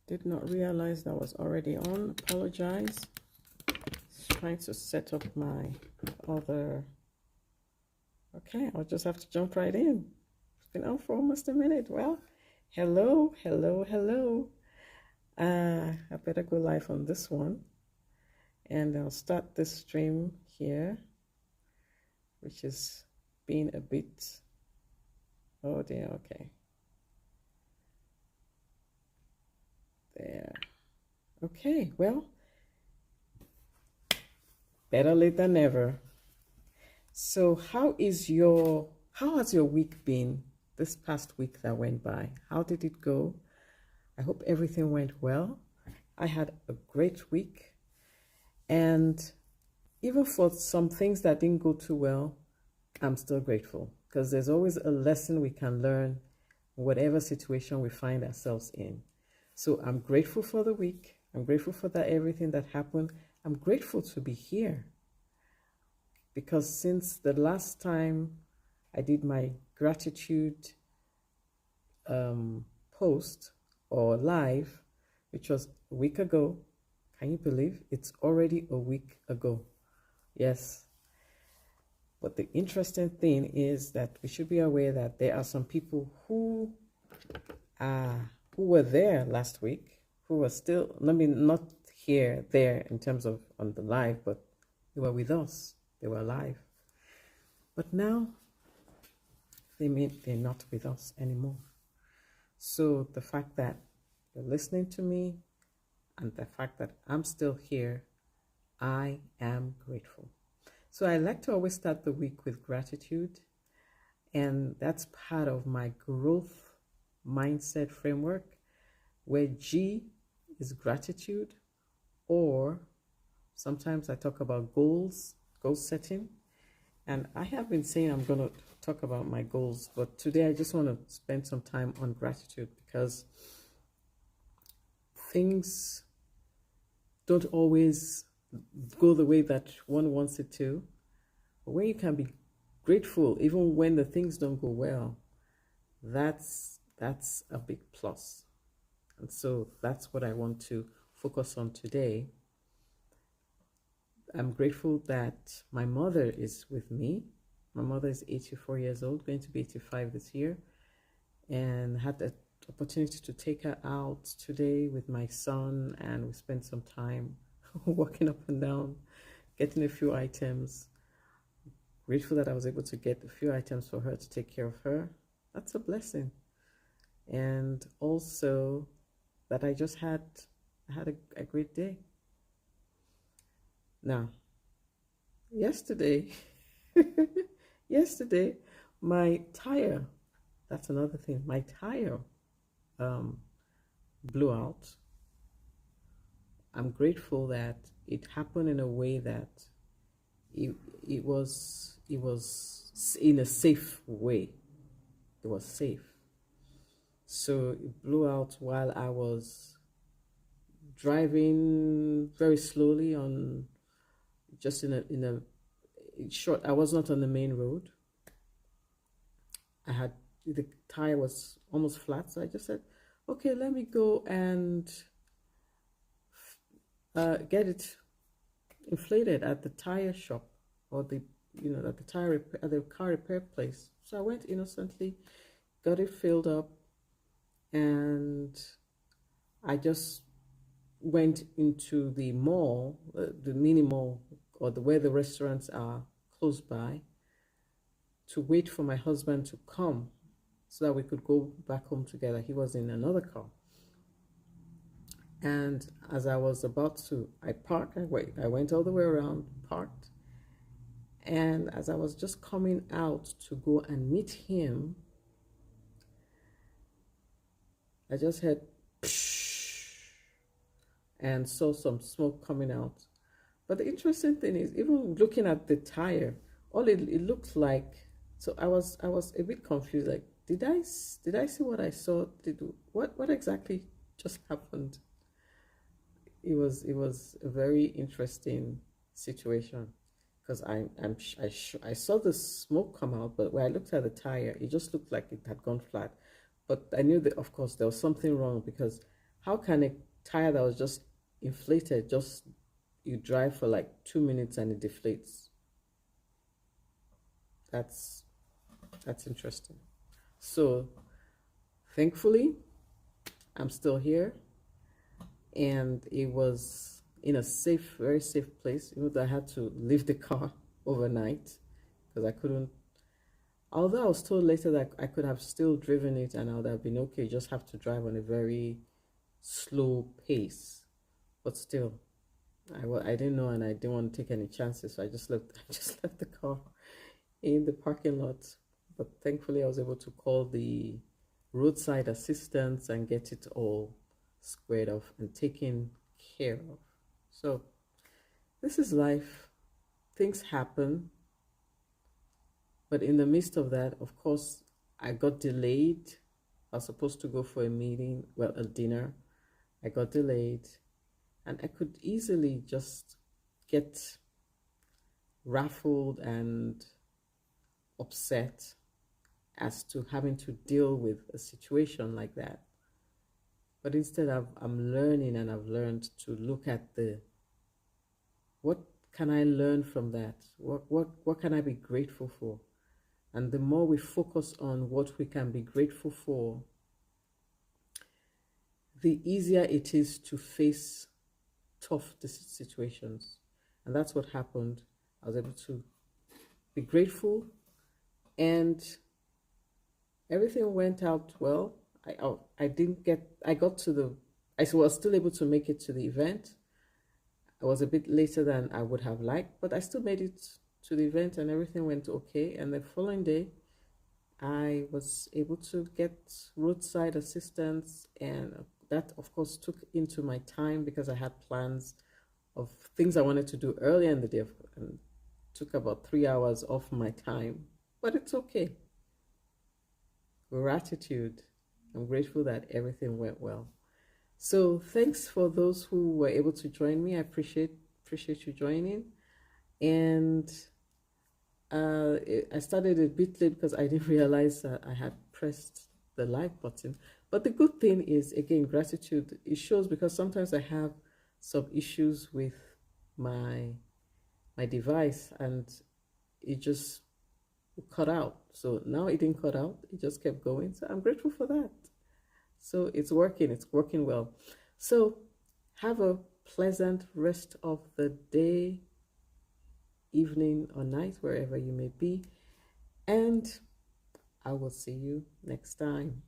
Did not realize that was already on. Apologize. Just trying to set up my other. Okay, I'll just have to jump right in. It's been on for almost a minute. Well, hello, hello, hello. I better go live on this one. And I'll start this stream here, which is being a bit. Oh dear, okay. There. Okay, well, better late than never. So how has your week been this past week that went by? How did it go? I hope everything went well. I had a great week, and even for some things that didn't go too well, I'm still grateful, because there's always a lesson we can learn whatever situation we find ourselves in. So I'm grateful for the week. I'm grateful for everything that happened. I'm grateful to be here, because since the last time I did my gratitude post or live, which was a week ago. Can you believe it's already a week ago? Yes. But the interesting thing is that we should be aware that there are some people who were there last week, who were still, I mean, not there in terms of on the live, but they were with us. They were alive. But now they're not with us anymore. So the fact that you're listening to me and the fact that I'm still here, I am grateful. So I like to always start the week with gratitude, and that's part of my growth mindset framework, where G is gratitude, or sometimes I talk about goal setting. And I have been saying I'm going to talk about my goals, but today I just want to spend some time on gratitude, because things don't always go the way that one wants it to. But when you can be grateful, even when the things don't go well, that's a big plus. And so that's what I want to focus on today. I'm grateful that my mother is with me. My mother is 84 years old, going to be 85 this year, and had the opportunity to take her out today with my son, and we spent some time walking up and down, getting a few items. Grateful that I was able to get a few items for her to take care of her. That's a blessing. And also that I just had a great day. Now, yesterday, my tire, that's another thing, my tire blew out. I'm grateful that it happened in a way that it was in a safe way. It was safe. So it blew out while I was driving very slowly on just in a short. I was not on the main road. The tire was almost flat, so I just said, okay, let me go and get it inflated at the tire shop, or the at the at the car repair place. So I went innocently, got it filled up, and I just went into the mall, the mini mall, or the where the restaurants are close by, to wait for my husband to come so that we could go back home together. He was in another car. And as I was about to, I parked, I went all the way around, parked. And as I was just coming out to go and meet him, I just heard psh, and saw some smoke coming out. But the interesting thing is, even looking at the tire, all it looked like, so I was a bit confused. Like, did I see what I saw? What exactly just happened? It was a very interesting situation, because I saw the smoke come out, but when I looked at the tire, it just looked like it had gone flat. But I knew that, of course, there was something wrong, because how can a tire that was just inflated, just you drive for like 2 minutes and it deflates? That's interesting. So thankfully, I'm still here, and it was in a safe, very safe place. Even though I had to leave the car overnight because I couldn't. Although I was told later that I could have still driven it and I would have been okay, just have to drive on a very slow pace. But still, I didn't know, and I didn't want to take any chances, so I just left the car in the parking lot. But thankfully, I was able to call the roadside assistance and get it all squared off and taken care of. So this is life. Things happen. But in the midst of that, of course, I got delayed. I was supposed to go for a meeting, well, a dinner. I got delayed, and I could easily just get ruffled and upset as to having to deal with a situation like that. But instead, I'm learning, and I've learned to look at what can I learn from that? What can I be grateful for? And the more we focus on what we can be grateful for, the easier it is to face tough situations. And that's what happened. I was able to be grateful, and everything went out well. I was still able to make it to the event. I was a bit later than I would have liked, but I still made it to the event, and everything went okay. And the following day, I was able to get roadside assistance, and that, of course, took into my time, because I had plans of things I wanted to do earlier in the day, and took about 3 hours off my time. But it's okay. Gratitude. I'm grateful that everything went well. So thanks for those who were able to join me. I appreciate you joining. And I started a bit late because I didn't realize that I had pressed the live button. But the good thing is, again, gratitude, it shows, because sometimes I have some issues with my device, and it just cut out. So now it didn't cut out, it just kept going. So I'm grateful for that. So it's working well. So have a pleasant rest of the day, evening, or night, wherever you may be. And I will see you next time.